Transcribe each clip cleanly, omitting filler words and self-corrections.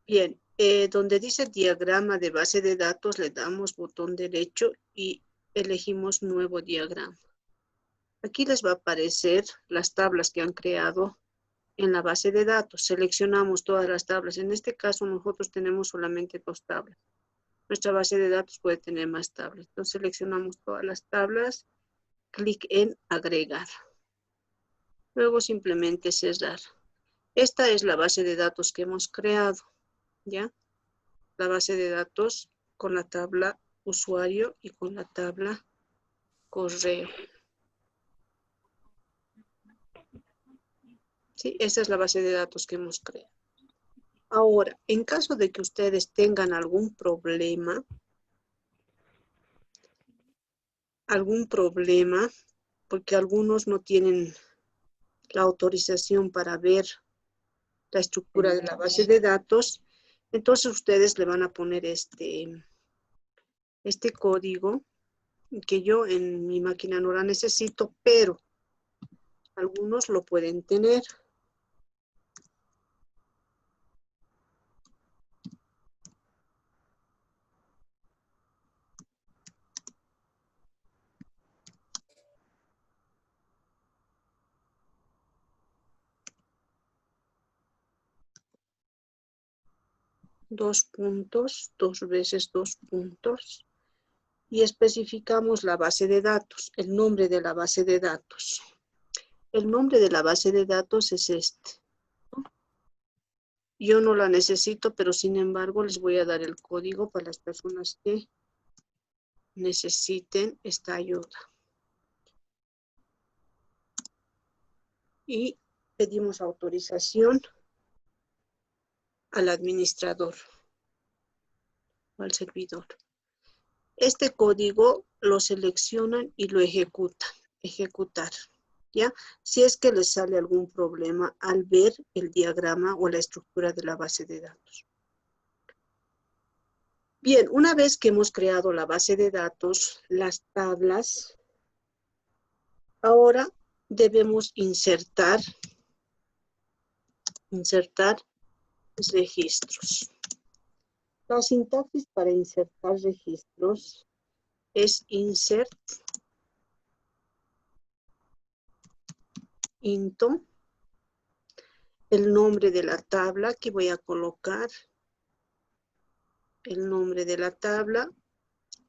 Bien, donde dice diagrama de base de datos, le damos botón derecho y elegimos nuevo diagrama. Aquí les va a aparecer las tablas que han creado en la base de datos. Seleccionamos todas las tablas. En este caso nosotros tenemos solamente 2 tablas. Nuestra base de datos puede tener más tablas. Entonces seleccionamos todas las tablas, clic en agregar. Luego simplemente cerrar. Esta es la base de datos que hemos creado, ¿ya? La base de datos con la tabla usuario y con la tabla correo. ¿Sí? Esa es la base de datos que hemos creado. Ahora, en caso de que ustedes tengan algún problema, porque algunos no tienen la autorización para ver la estructura de la base de datos, entonces ustedes le van a poner este código que yo en mi máquina no la necesito, pero algunos lo pueden tener. Dos puntos, 2 veces 2 puntos. Y especificamos la base de datos, el nombre de la base de datos. El nombre de la base de datos es este. Yo no la necesito, pero sin embargo les voy a dar el código para las personas que necesiten esta ayuda. Y pedimos autorización al administrador o al servidor. Este código lo seleccionan y lo ejecutan. Ejecutar. ¿Ya? Si es que les sale algún problema al ver el diagrama o la estructura de la base de datos. Bien, una vez que hemos creado la base de datos, las tablas, ahora debemos insertar registros. La sintaxis para insertar registros es insert into, el nombre de la tabla, aquí voy a colocar el nombre de la tabla.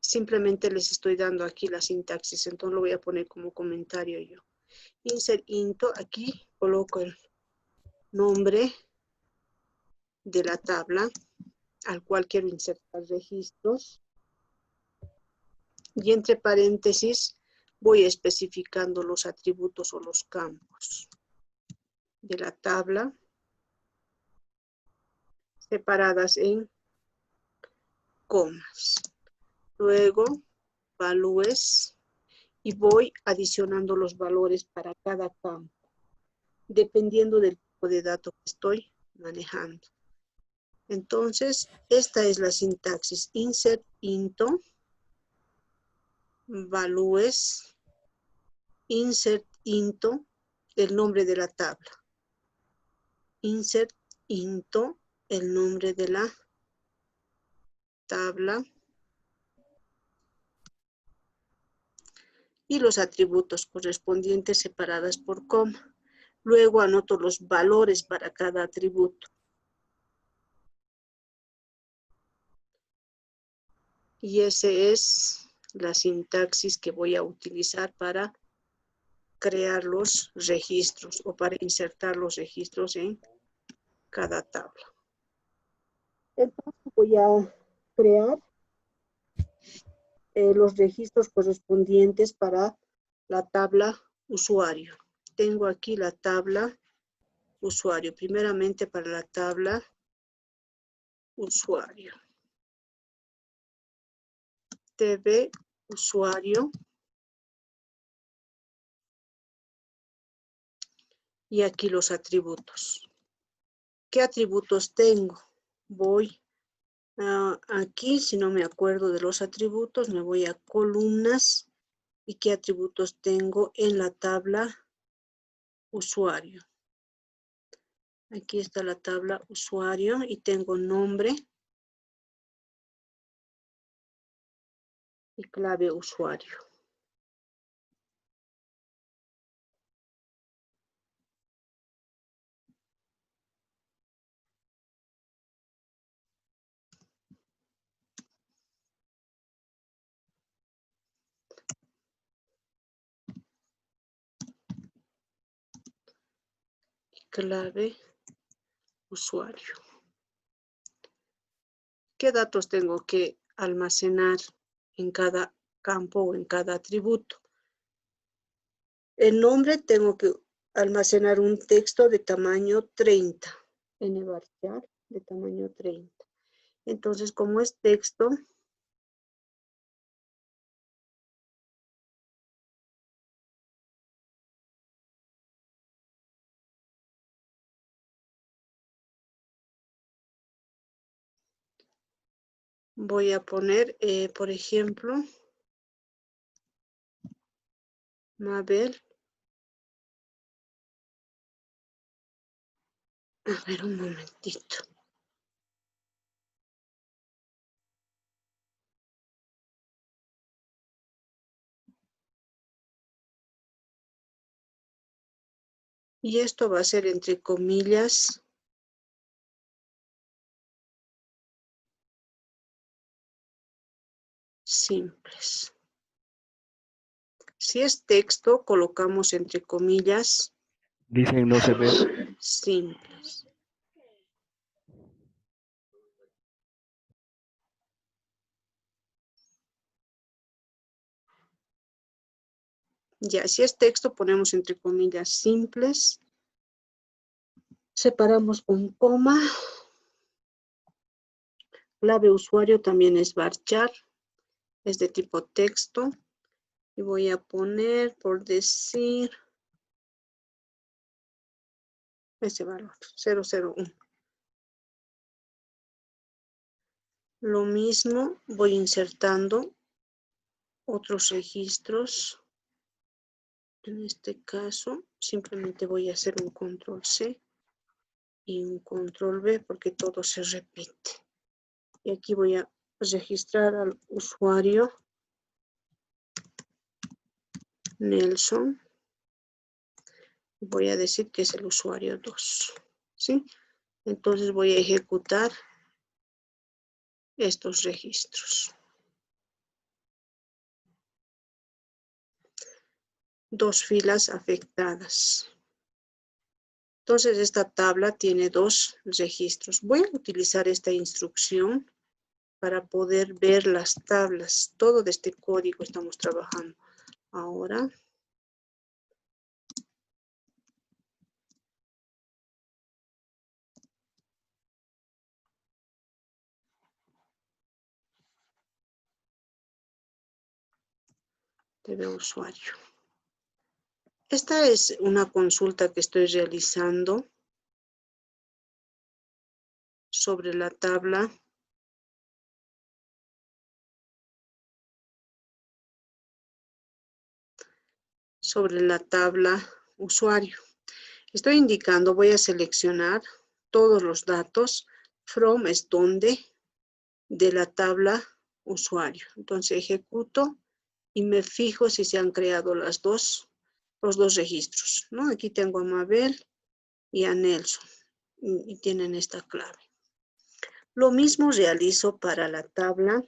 Simplemente les estoy dando aquí la sintaxis, entonces lo voy a poner como comentario yo. Insert into, aquí coloco el nombre de la tabla al cual quiero insertar registros. Y entre paréntesis voy especificando los atributos o los campos de la tabla separadas en comas. Luego, valúes y voy adicionando los valores para cada campo, dependiendo del tipo de datos que estoy manejando. Entonces, esta es la sintaxis. Insert into, valúes, insert into, el nombre de la tabla. Insert into, el nombre de la tabla. Y los atributos correspondientes separadas por coma. Luego anoto los valores para cada atributo. Y esa es la sintaxis que voy a utilizar para crear los registros o para insertar los registros en cada tabla. Entonces voy a crear los registros correspondientes para la tabla usuario. Tengo aquí la tabla usuario. Primeramente para la tabla usuario. TV usuario. Y aquí los atributos. ¿Qué atributos tengo? Voy aquí, si no me acuerdo de los atributos, me voy a columnas. ¿Y qué atributos tengo en la tabla usuario? Aquí está la tabla usuario y tengo nombre y clave usuario. Clave usuario. ¿Qué datos tengo que almacenar en cada campo o en cada atributo? El nombre tengo que almacenar un texto de tamaño 30. nvarchar de tamaño 30. Entonces, como es texto, voy a poner, por ejemplo, Mabel. A ver, un momentito. Y esto va a ser entre comillas simples. Si es texto, colocamos entre comillas Dicen no se ve. simples. Ya, si es texto, ponemos entre comillas simples. Separamos con coma. Clave usuario también es varchar. Es de tipo texto. Y voy a poner, por decir, ese valor, 001. Lo mismo, voy insertando otros registros. En este caso, simplemente voy a hacer un control C y un control V porque todo se repite. Y aquí voy a registrar al usuario Nelson. Voy a decir que es el usuario 2. ¿Sí? Entonces voy a ejecutar estos registros. Dos filas afectadas. Entonces esta tabla tiene dos registros. Voy a utilizar esta instrucción para poder ver las tablas. Todo de este código estamos trabajando. Ahora TV usuario. Esta es una consulta que estoy realizando sobre la tabla usuario. Estoy indicando, voy a seleccionar todos los datos. From es donde de la tabla usuario. Entonces ejecuto y me fijo si se han creado los dos registros, ¿no? Aquí tengo a Mabel y a Nelson y tienen esta clave. Lo mismo realizo para la tabla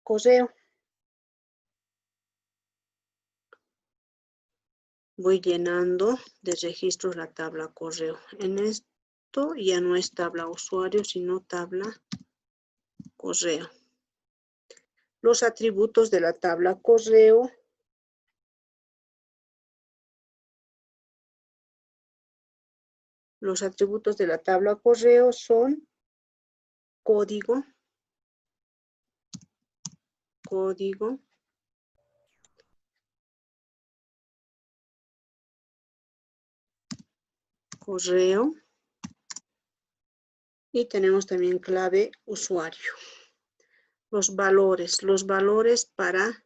correo. Voy llenando de registros la tabla correo. En esto ya no es tabla usuario, sino tabla correo. Los atributos de la tabla correo. Los atributos de la tabla correo son código, correo y tenemos también clave usuario. Los valores para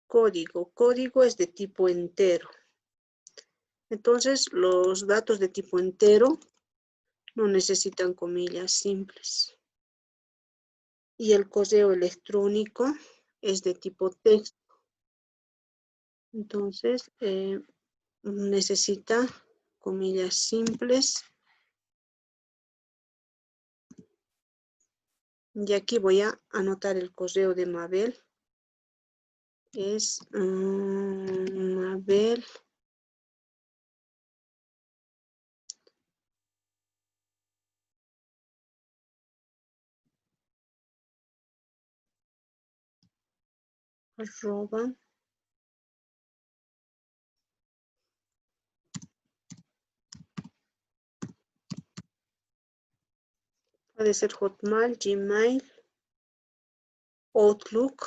Código. Código es de tipo entero. Entonces, los datos de tipo entero no necesitan comillas simples. Y el correo electrónico es de tipo texto. Entonces, necesita comillas simples. Y aquí voy a anotar el correo de Mabel. Es Mabel. Arroba. Puede ser Hotmail, Gmail, Outlook.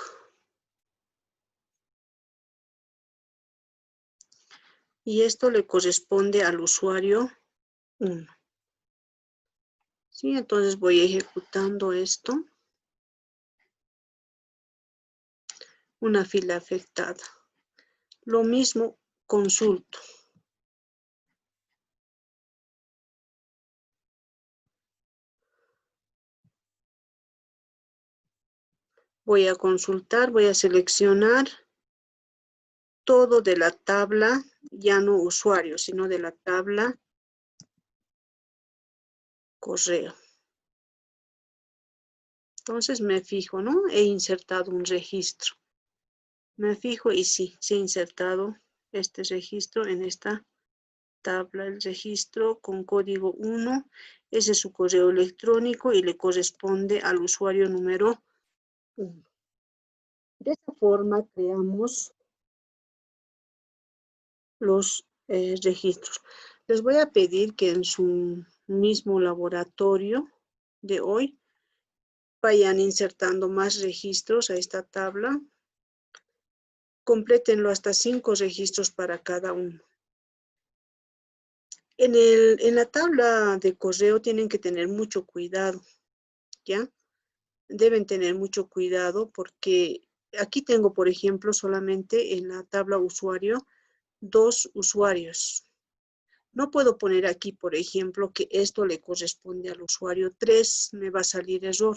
Y esto le corresponde al usuario 1. ¿Sí? Entonces voy ejecutando esto. Una fila afectada. Lo mismo, consulto. Voy a consultar, voy a seleccionar todo de la tabla, ya no usuario, sino de la tabla correo. Entonces me fijo, ¿no? He insertado un registro. Me fijo y sí, se ha insertado este registro en esta tabla. El registro con código 1, ese es su correo electrónico y le corresponde al usuario número 1. De esta forma creamos los registros. Les voy a pedir que en su mismo laboratorio de hoy vayan insertando más registros a esta tabla. Complétenlo hasta 5 registros para cada uno. En la tabla de correo tienen que tener mucho cuidado, ¿ya? Deben tener mucho cuidado porque aquí tengo, por ejemplo, solamente en la tabla usuario, 2 usuarios. No puedo poner aquí, por ejemplo, que esto le corresponde al usuario 3, me va a salir error.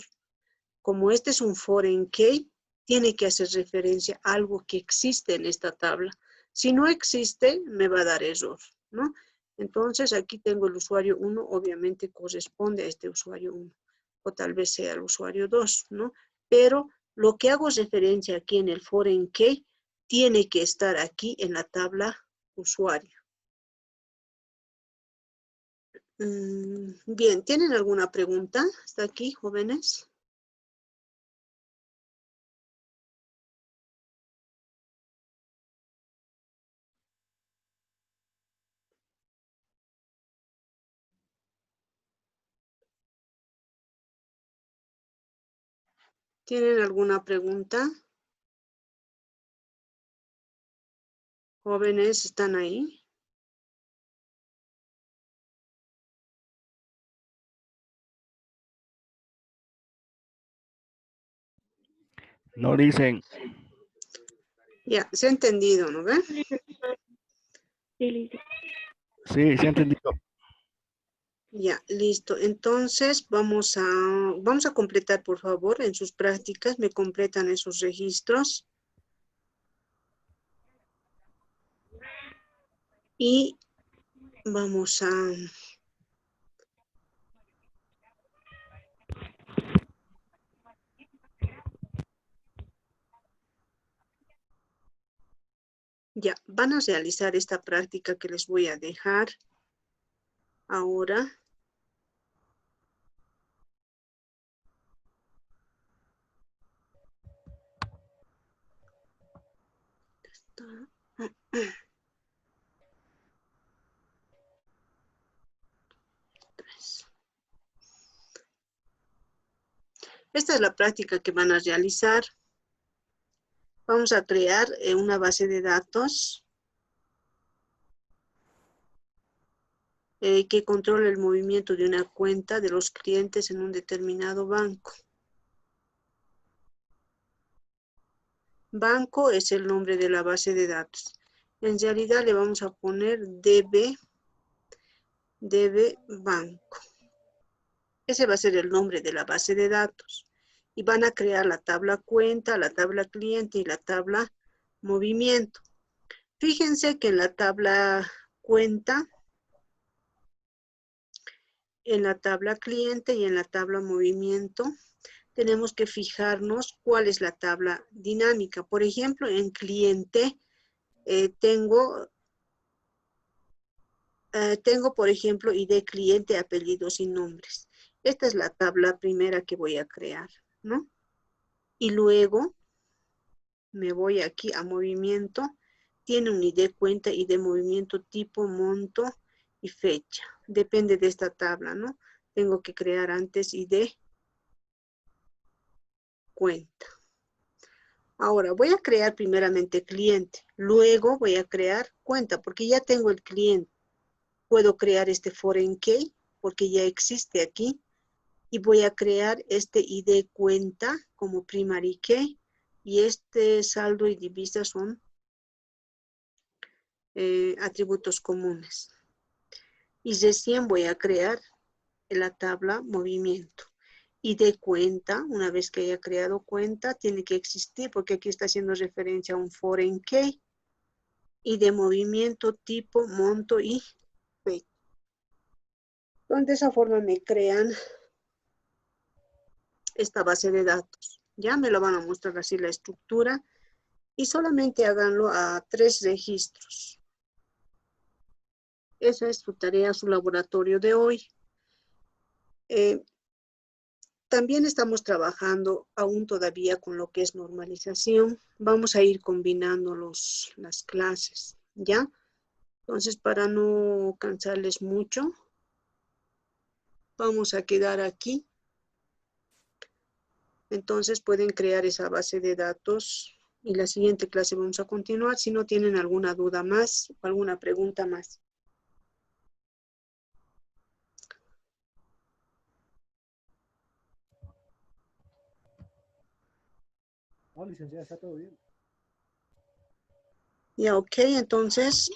Como este es un foreign key, tiene que hacer referencia a algo que existe en esta tabla. Si no existe, me va a dar error, ¿no? Entonces, aquí tengo el usuario 1, obviamente corresponde a este usuario 1, o tal vez sea el usuario 2, ¿no? Pero lo que hago referencia aquí en el foreign key, tiene que estar aquí en la tabla usuario. Bien, ¿tienen alguna pregunta hasta aquí, jóvenes? ¿Tienen alguna pregunta? Jóvenes, ¿están ahí? No dicen. Ya, se ha entendido, ¿no ve? Sí, se ha entendido. Ya, listo. Entonces, vamos a completar, por favor, en sus prácticas, me completan esos registros. Y vamos a... Ya, van a realizar esta práctica que les voy a dejar ahora. Esta es la práctica que van a realizar. Vamos a crear una base de datos que controle el movimiento de una cuenta de los clientes en un determinado banco. Banco es el nombre de la base de datos. En realidad le vamos a poner DB banco. Ese va a ser el nombre de la base de datos. Y van a crear la tabla cuenta, la tabla cliente y la tabla movimiento. Fíjense que en la tabla cuenta, en la tabla cliente y en la tabla movimiento, tenemos que fijarnos cuál es la tabla dinámica. Por ejemplo, en cliente tengo, por ejemplo, ID cliente, apellidos y nombres. Esta es la tabla primera que voy a crear, ¿no? Y luego me voy aquí a movimiento. Tiene un ID cuenta, ID movimiento, tipo, monto y fecha. Depende de esta tabla, ¿no? Tengo que crear antes ID cuenta. Ahora voy a crear primeramente cliente. Luego voy a crear cuenta porque ya tengo el cliente. Puedo crear este foreign key porque ya existe aquí. Y voy a crear este ID cuenta como primary key. Y este saldo y divisa son atributos comunes. Y recién voy a crear la tabla movimiento. Y de cuenta, una vez que haya creado cuenta, tiene que existir porque aquí está haciendo referencia a un foreign key. Y de movimiento, tipo, monto y fecha. Entonces, de esa forma me crean esta base de datos. Ya me lo van a mostrar así la estructura. Y solamente háganlo a 3 registros. Esa es su tarea, su laboratorio de hoy. También estamos trabajando aún todavía con lo que es normalización. Vamos a ir combinando las clases, ¿ya? Entonces, para no cansarles mucho, vamos a quedar aquí. Entonces, pueden crear esa base de datos y la siguiente clase vamos a continuar. Si no tienen alguna duda más o alguna pregunta más. No, licenciada, está todo bien. Ya, ok, entonces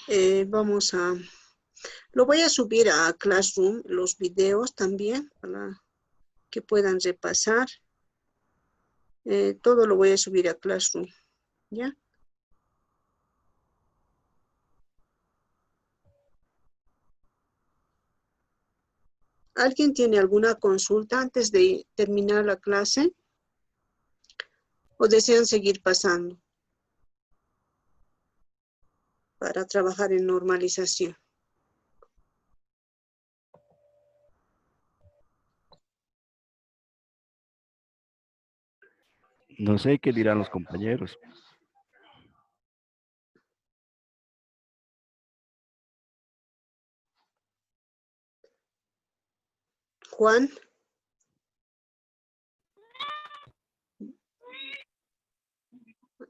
lo voy a subir a Classroom, los videos también, para que puedan repasar. Todo lo voy a subir a Classroom, ¿ya? ¿Alguien tiene alguna consulta antes de terminar la clase? ¿O desean seguir pasando para trabajar en normalización? No sé qué dirán los compañeros. Juan.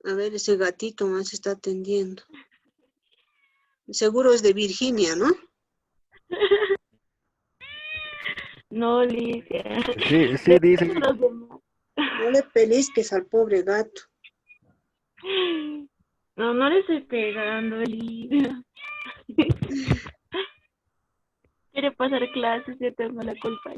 A ver, ese gatito más está atendiendo. Seguro es de Virginia, ¿no? No, Licia. Sí, sí, dicen. Los demás. No le pellizques al pobre gato. No, no le estoy pegando, Lidia. Quiere pasar clases, yo tengo la culpa.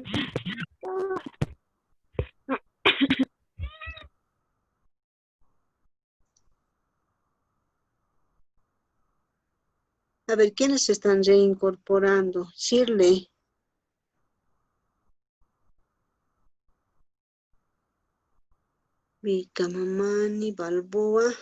A ver, ¿quiénes se están reincorporando? Shirley. Vicamamani, Balboa.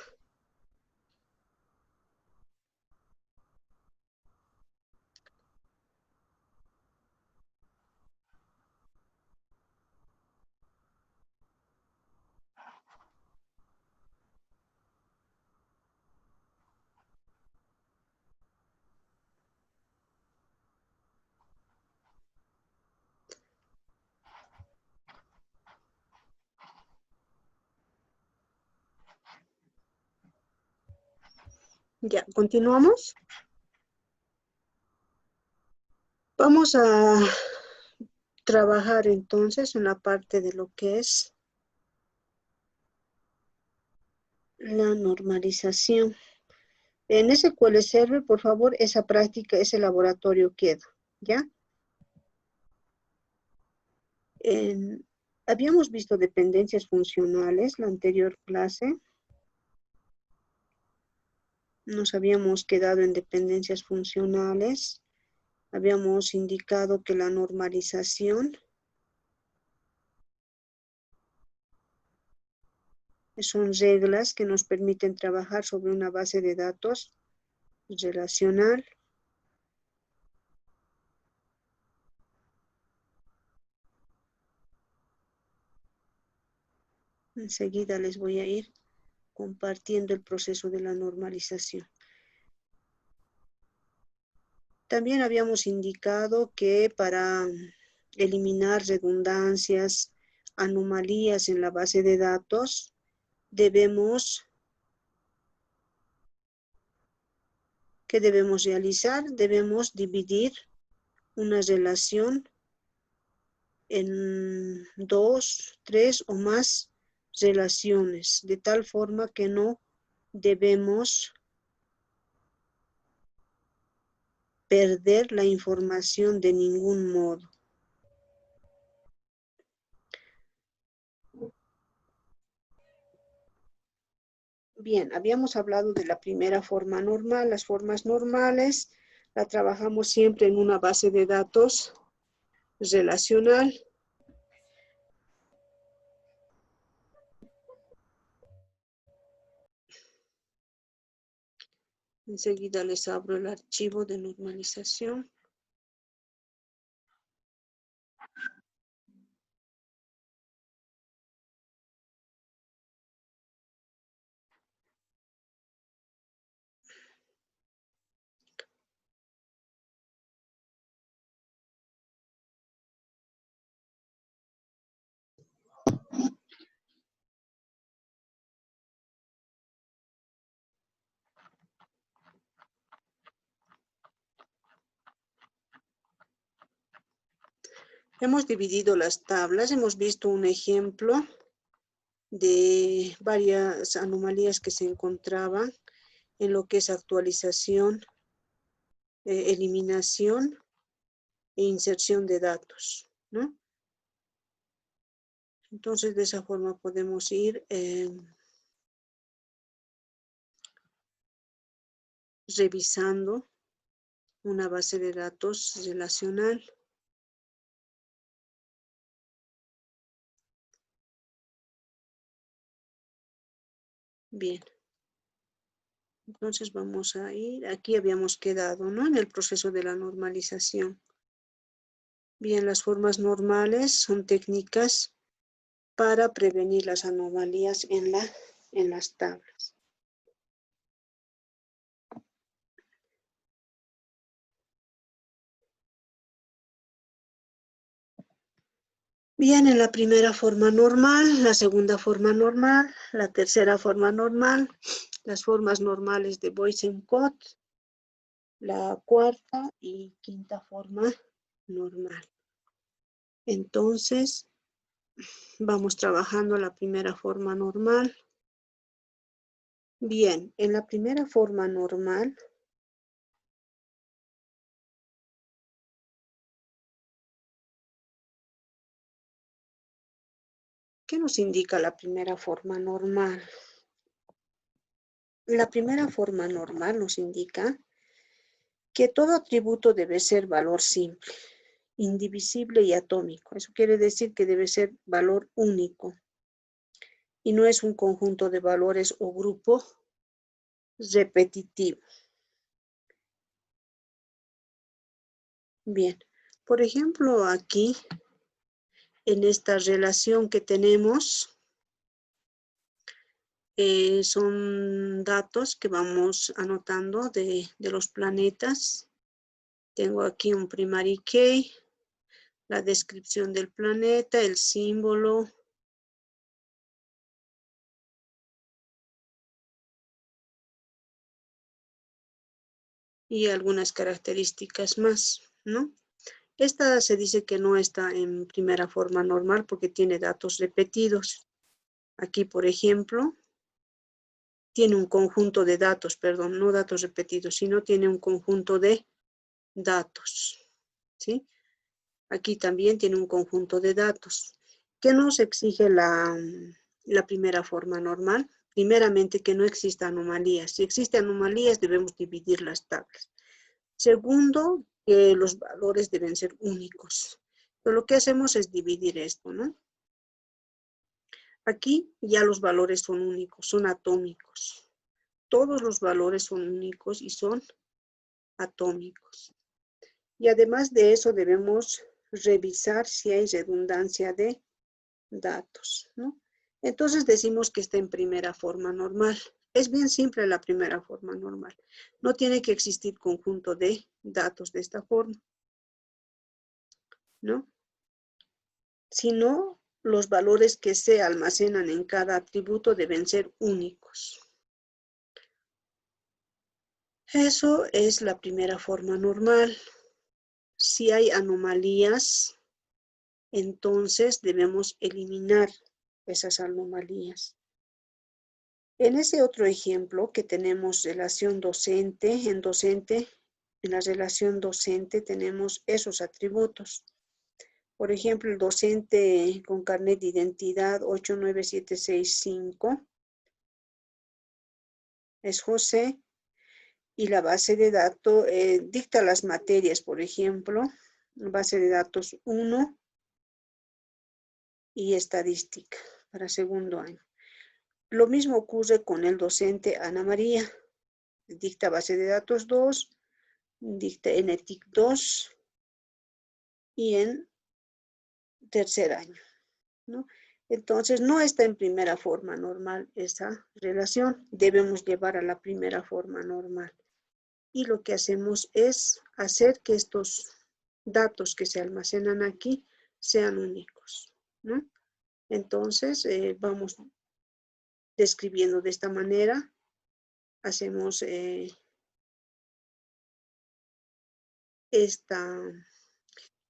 Ya, continuamos. Vamos a trabajar entonces en la parte de lo que es la normalización. En SQL Server, por favor, esa práctica, ese laboratorio queda, ¿ya? Habíamos visto dependencias funcionales la anterior clase. Nos habíamos quedado en dependencias funcionales. Habíamos indicado que la normalización son reglas que nos permiten trabajar sobre una base de datos relacional. Enseguida les voy a ir compartiendo el proceso de la normalización. También habíamos indicado que para eliminar redundancias, anomalías en la base de datos, ¿qué debemos realizar? Debemos dividir una relación en 2, 3 o más relaciones, de tal forma que no debemos perder la información de ningún modo. Bien, habíamos hablado de la primera forma normal. Las formas normales la trabajamos siempre en una base de datos relacional. Enseguida les abro el archivo de normalización. Hemos dividido las tablas, hemos visto un ejemplo de varias anomalías que se encontraban en lo que es actualización, eliminación e inserción de datos, ¿no? Entonces, de esa forma podemos ir revisando una base de datos relacional. Bien. Entonces vamos a ir, aquí habíamos quedado, ¿no? En el proceso de la normalización. Bien, las formas normales son técnicas para prevenir las anomalías en las tablas. Bien, en la primera forma normal, la segunda forma normal, la tercera forma normal, las formas normales de voice encode, la cuarta y quinta forma normal. Entonces, vamos trabajando la primera forma normal. Bien, en la primera forma normal, ¿qué nos indica la primera forma normal? La primera forma normal nos indica que todo atributo debe ser valor simple, indivisible y atómico. Eso quiere decir que debe ser valor único y no es un conjunto de valores o grupo repetitivo. Bien, por ejemplo, aquí, en esta relación que tenemos, son datos que vamos anotando de los planetas. Tengo aquí un primary key, la descripción del planeta, el símbolo, y algunas características más, ¿no? Esta se dice que no está en primera forma normal porque tiene datos repetidos. Aquí, por ejemplo, tiene un conjunto de datos, perdón, no datos repetidos, sino tiene un conjunto de datos, ¿sí? Aquí también tiene un conjunto de datos. ¿Qué nos exige la primera forma normal? Primeramente, que no exista anomalías. Si existen anomalías, debemos dividir las tablas. Segundo, que los valores deben ser únicos. Pero lo que hacemos es dividir esto, ¿no? Aquí ya los valores son únicos, son atómicos. Todos los valores son únicos y son atómicos. Y además de eso debemos revisar si hay redundancia de datos, ¿no? Entonces decimos que está en primera forma normal. Es bien simple la primera forma normal. No tiene que existir conjunto de datos de esta forma, ¿no? Sino los valores que se almacenan en cada atributo deben ser únicos. Eso es la primera forma normal. Si hay anomalías, entonces debemos eliminar esas anomalías. En ese otro ejemplo que tenemos relación docente, en la relación docente tenemos esos atributos. Por ejemplo, el docente con carnet de identidad 89765 es José y la base de datos dicta las materias, por ejemplo, base de datos 1 y estadística para segundo año. Lo mismo ocurre con el docente Ana María. Dicta base de datos 2, dicta en ETIC 2 y en tercer año, ¿no? Entonces, no está en primera forma normal esa relación. Debemos llevar a la primera forma normal. Y lo que hacemos es hacer que estos datos que se almacenan aquí sean únicos, ¿no? Entonces, vamos describiendo de esta manera. Hacemos esta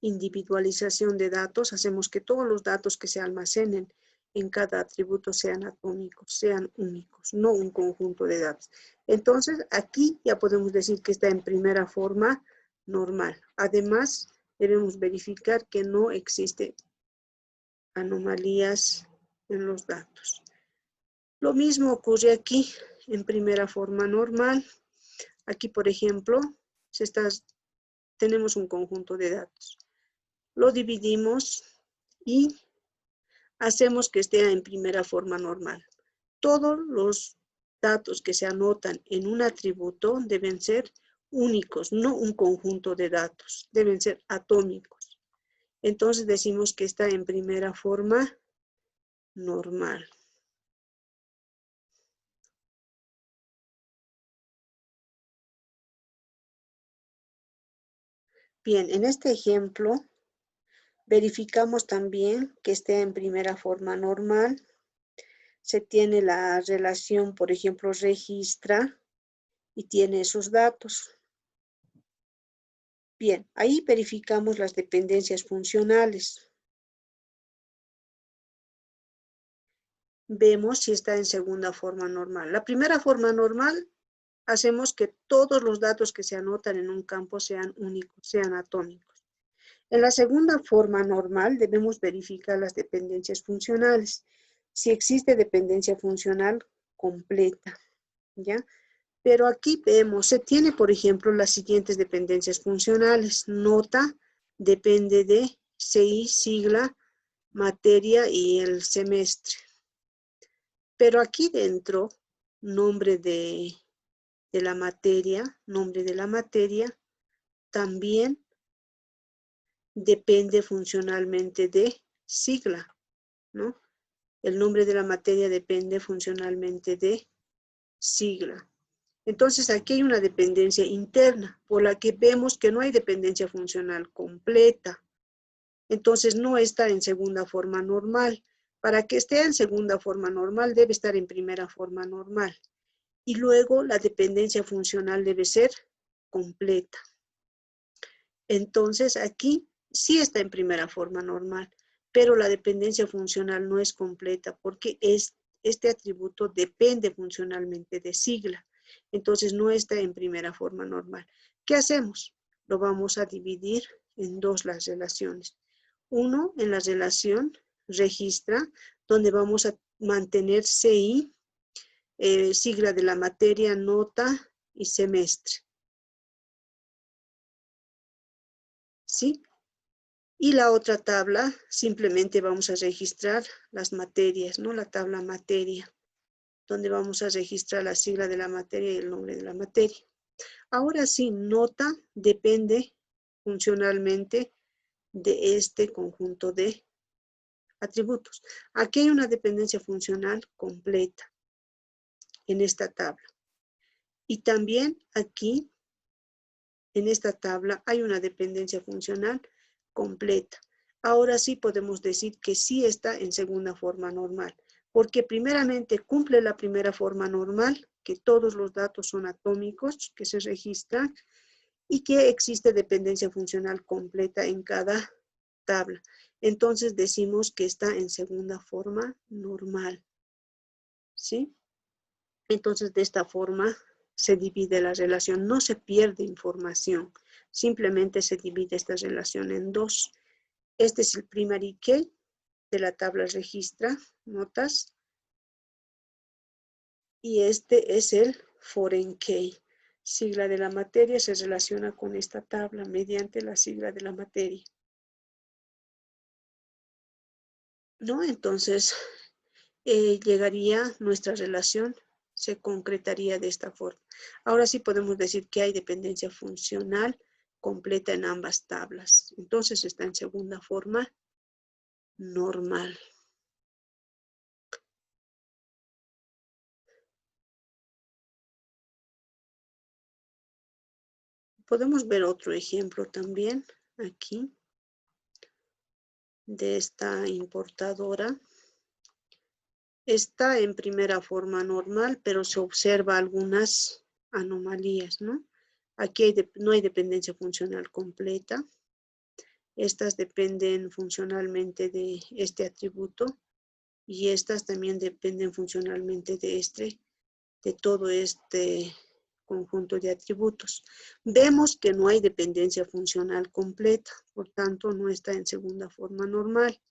individualización de datos, hacemos que todos los datos que se almacenen en cada atributo sean atómicos, sean únicos, no un conjunto de datos. Entonces, aquí ya podemos decir que está en primera forma normal. Además, debemos verificar que no existen anomalías en los datos. Lo mismo ocurre aquí en primera forma normal. Aquí, por ejemplo, tenemos un conjunto de datos. Lo dividimos y hacemos que esté en primera forma normal. Todos los datos que se anotan en un atributo deben ser únicos, no un conjunto de datos, deben ser atómicos. Entonces decimos que está en primera forma normal. Bien, en este ejemplo verificamos también que esté en primera forma normal. Se tiene la relación, por ejemplo, registra y tiene esos datos. Bien, ahí verificamos las dependencias funcionales. Vemos si está en segunda forma normal. La primera forma normal, hacemos que todos los datos que se anotan en un campo sean únicos, sean atómicos. En la segunda forma normal, debemos verificar las dependencias funcionales. Si existe dependencia funcional completa, ¿ya? Pero aquí vemos, se tiene, por ejemplo, las siguientes dependencias funcionales. Nota depende de CI, sigla, materia y el semestre. Pero aquí dentro, nombre de la materia, también depende funcionalmente de sigla, ¿no? El nombre de la materia depende funcionalmente de sigla. Entonces aquí hay una dependencia interna, por la que vemos que no hay dependencia funcional completa. Entonces no está en segunda forma normal. Para que esté en segunda forma normal, debe estar en primera forma normal. Y luego la dependencia funcional debe ser completa. Entonces aquí sí está en primera forma normal, pero la dependencia funcional no es completa porque este atributo depende funcionalmente de sigla. Entonces no está en primera forma normal. ¿Qué hacemos? Lo vamos a dividir en dos las relaciones. Uno, en la relación registra, donde vamos a mantener CI, sigla de la materia, nota y semestre. ¿Sí? Y la otra tabla, simplemente vamos a registrar las materias, ¿no? La tabla materia, donde vamos a registrar la sigla de la materia y el nombre de la materia. Ahora sí, nota depende funcionalmente de este conjunto de atributos. Aquí hay una dependencia funcional completa en esta tabla. Y también aquí, en esta tabla, hay una dependencia funcional completa. Ahora sí podemos decir que sí está en segunda forma normal, porque primeramente cumple la primera forma normal, que todos los datos son atómicos que se registran, y que existe dependencia funcional completa en cada tabla. Entonces decimos que está en segunda forma normal. ¿Sí? Entonces de esta forma se divide la relación, no se pierde información, simplemente se divide esta relación en dos. Este es el primary key de la tabla registra, notas, y este es el foreign key. Sigla de la materia se relaciona con esta tabla mediante la sigla de la materia. ¿No? Entonces, llegaría nuestra relación, se concretaría de esta forma. Ahora sí podemos decir que hay dependencia funcional completa en ambas tablas. Entonces está en segunda forma normal. Podemos ver otro ejemplo también aquí de esta importadora. Está en primera forma normal, pero se observa algunas anomalías, ¿no? Aquí no hay dependencia funcional completa. Estas dependen funcionalmente de este atributo y estas también dependen funcionalmente de todo este conjunto de atributos. Vemos que no hay dependencia funcional completa, por tanto no está en segunda forma normal.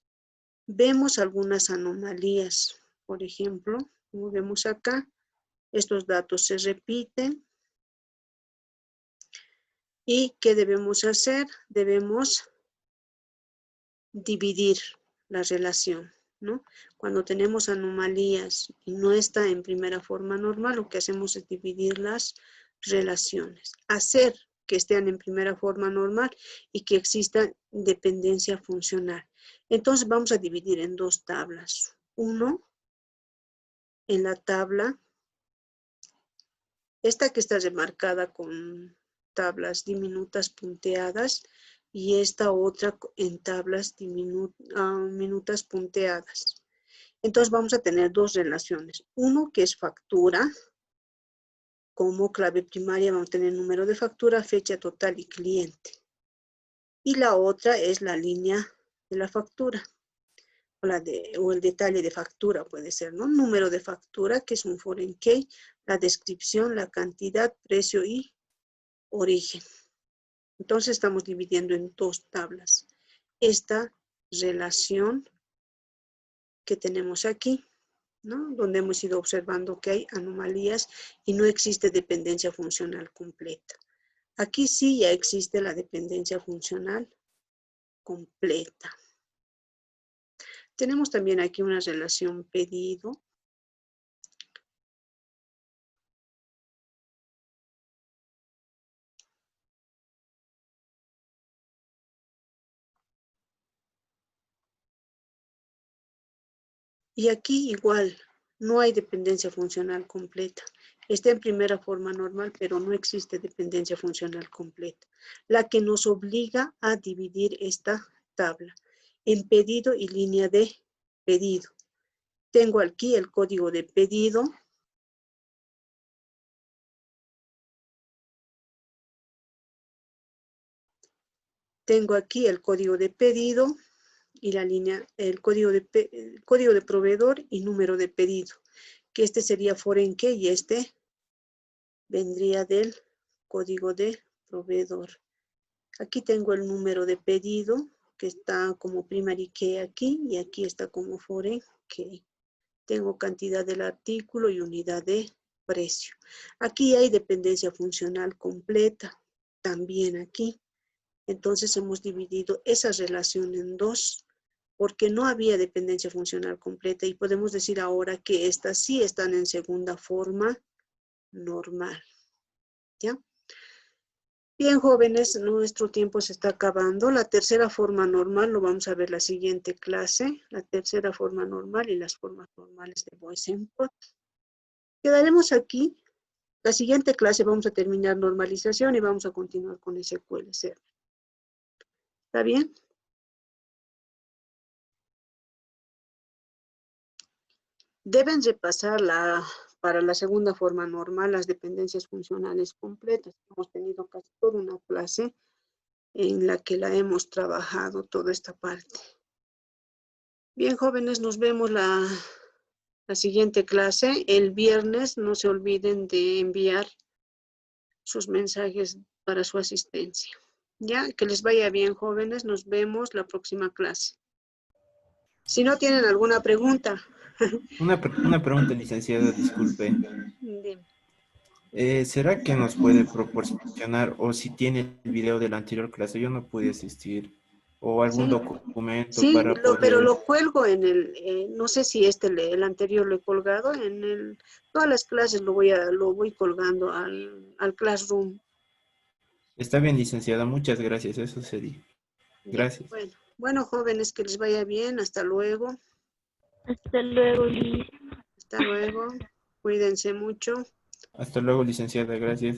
Vemos algunas anomalías, por ejemplo, como vemos acá, estos datos se repiten. ¿Y qué debemos hacer? Debemos dividir la relación, ¿no? Cuando tenemos anomalías y no está en primera forma normal, lo que hacemos es dividir las relaciones. Hacer que estén en primera forma normal y que exista dependencia funcional. Entonces vamos a dividir en dos tablas. Uno, en la tabla, esta que está remarcada con tablas diminutas punteadas, y esta otra en tablas minutas punteadas. Entonces vamos a tener dos relaciones. Uno que es factura, como clave primaria vamos a tener número de factura, fecha total y cliente. Y la otra es la línea de la factura, o el detalle de factura puede ser, ¿no? Número de factura, que es un foreign key, la descripción, la cantidad, precio y origen. Entonces estamos dividiendo en dos tablas esta relación que tenemos aquí, ¿no? Donde hemos ido observando que hay anomalías y no existe dependencia funcional completa. Aquí sí ya existe la dependencia funcional completa. Tenemos también aquí una relación pedido. Y aquí igual, no hay dependencia funcional completa. Está en primera forma normal, pero no existe dependencia funcional completa, la que nos obliga a dividir esta tabla en pedido y línea de pedido. Tengo aquí el código de pedido. Tengo aquí el código de pedido y la línea, el código de proveedor y número de pedido, que este sería foreign key y este vendría del código de proveedor. Aquí tengo el número de pedido que está como primary key aquí y aquí está como foreign key. Tengo cantidad del artículo y unidad de precio. Aquí hay dependencia funcional completa, también aquí. Entonces hemos dividido esa relación en dos, porque no había dependencia funcional completa y podemos decir ahora que estas sí están en segunda forma normal. ¿Ya? Bien, jóvenes, nuestro tiempo se está acabando. La tercera forma normal lo vamos a ver la siguiente clase. La tercera forma normal y las formas normales de voice input. Quedaremos aquí. La siguiente clase vamos a terminar normalización y vamos a continuar con SQL Server. ¿Está bien? Deben repasar para la segunda forma normal las dependencias funcionales completas. Hemos tenido casi toda una clase en la que la hemos trabajado toda esta parte. Bien, jóvenes, nos vemos la siguiente clase. El viernes no se olviden de enviar sus mensajes para su asistencia. Ya, que les vaya bien, jóvenes. Nos vemos la próxima clase. Si no tienen alguna pregunta. Una pregunta, licenciada, disculpe. Dime. ¿Será que nos puede proporcionar, o si tiene el video de la anterior clase, yo no pude asistir, o algún Sí, documento sí, para pero poder... lo cuelgo en no sé si el anterior lo he colgado, todas las clases lo voy colgando al Classroom. Está bien, licenciada, muchas gracias, eso sería. Ya, Gracias. bueno, jóvenes, que les vaya bien, hasta luego. Hasta luego, Liz. Hasta luego, cuídense mucho. Hasta luego, licenciada, gracias.